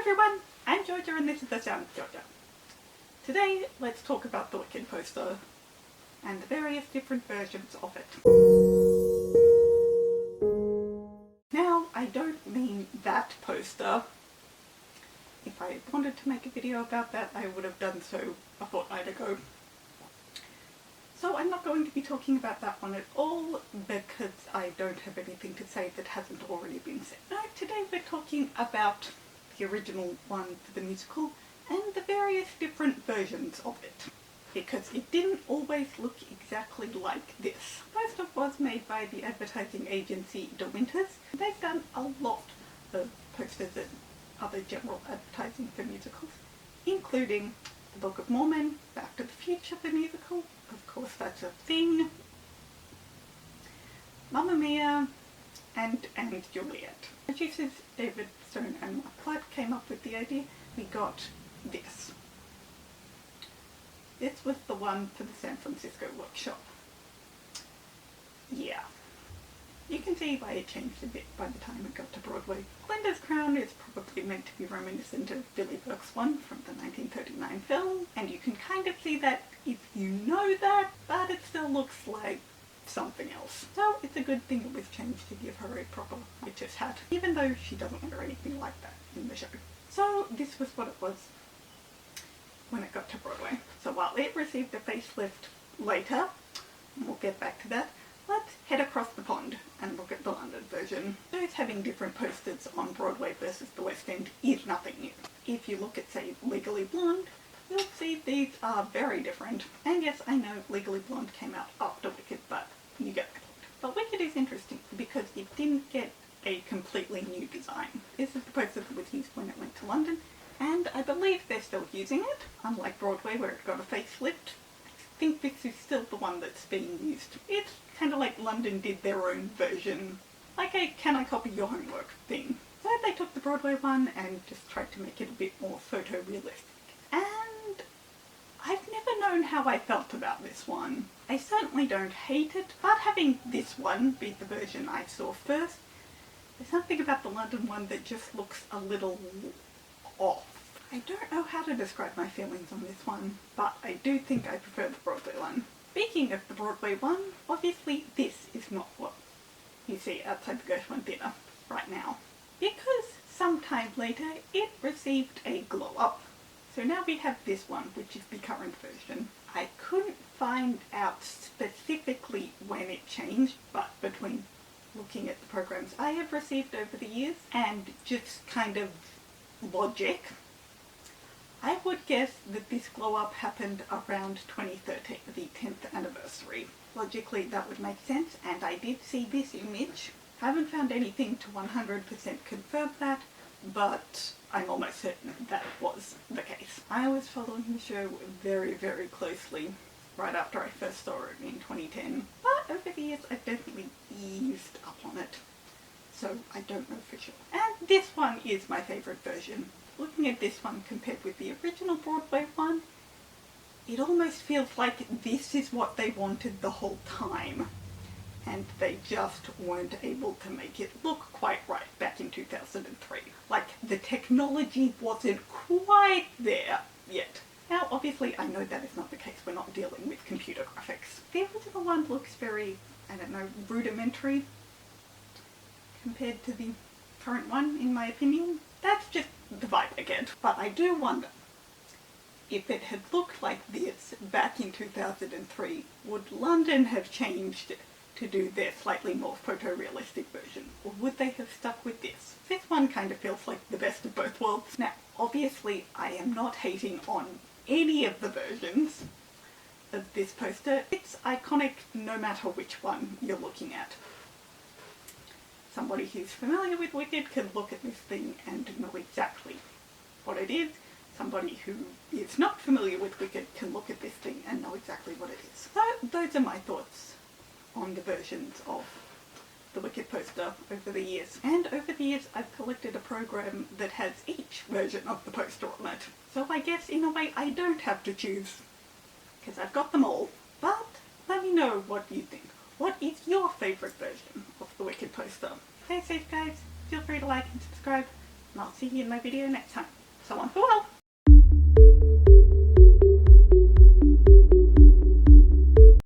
everyone, I'm Georgia and this is The Sound of Georgia. Today, let's talk about the Wicked poster and the various different versions of it. Now, I don't mean that poster. If I wanted to make a video about that, I would have done so a fortnight ago. So I'm not going to be talking about that one at all because I don't have anything to say that hasn't already been said. No, today we're talking about the original one for the musical and the various different versions of it, because it didn't always look exactly like this. Most of it was made by the advertising agency De Winters. They've done a lot of posters and other general advertising for musicals, including The Book of Mormon, Back to the Future the musical, of course that's a thing, Mamma Mia, and Juliet. Producers David Stone and Mark Clark came up with the idea. We got this. This was the one for the San Francisco workshop. Yeah. You can see why it changed a bit by the time it got to Broadway. Glinda's crown is probably meant to be reminiscent of Billy Burke's one from the 1939 film, and you can kind of see that if you know that, but it still looks like something else. So it's a good thing it was changed to give her a proper witch's hat, even though she doesn't wear anything like that in the show. So this was what it was when it got to Broadway. So while it received a facelift later, and we'll get back to that, let's head across the pond and look at the London version. Those having different posters on Broadway versus the West End is nothing new. If you look at, say, Legally Blonde, you'll see these are very different. And yes, I know Legally Blonde came out after Wicked, but you get the point. But Wicked is interesting because it didn't get a completely new design. This is the poster that was used when it went to London, and I believe they're still using it, unlike Broadway where it got a facelift. I think this is still the one that's being used. It's kind of like London did their own version, like a can I copy your homework thing. So they took the Broadway one and just tried to make it a bit more photorealistic. And I've never known how I felt about this one. I certainly don't hate it, but having this one be the version I saw first, there's something about the London one that just looks a little off. I don't know how to describe my feelings on this one, but I do think I prefer the Broadway one. Speaking of the Broadway one, obviously this is not what you see outside the Gershwin Theatre right now, because sometime later it received a glow up. So now we have this one, which is the current version. I couldn't find out specifically when it changed, but between looking at the programs I have received over the years and just kind of logic, I would guess that this glow up happened around 2013, the 10th anniversary. Logically that would make sense, and I did see this image. Haven't found anything to 100% confirm that, but I'm almost certain that was the case. I was following the show very, very closely right after I first saw it in 2010, but over the years I've definitely eased up on it, so I don't know for sure. And this one is my favourite version. Looking at this one compared with the original Broadway one, it almost feels like this is what they wanted the whole time, and they just weren't able to make it look quite right back in 2003. Like, the technology wasn't quite there yet. Now, obviously, I know that is not the case. We're not dealing with computer graphics. The original one looks very, I don't know, rudimentary compared to the current one, in my opinion. That's just the vibe I get. But I do wonder, if it had looked like this back in 2003, would London have changed to do their slightly more photorealistic version? Or would they have stuck with this? This one kind of feels like the best of both worlds. Now, obviously, I am not hating on any of the versions of this poster. It's iconic no matter which one you're looking at. Somebody who's familiar with Wicked can look at this thing and know exactly what it is. Somebody who is not familiar with Wicked can look at this thing and know exactly what it is. So those are my thoughts on the versions of the Wicked poster over the years. And over the years I've collected a program that has each version of the poster on it. So I guess in a way I don't have to choose, because I've got them all. But let me know what you think. What is your favourite version of the Wicked poster? Stay safe guys, feel free to like and subscribe, and I'll see you in my video next time. So on 4.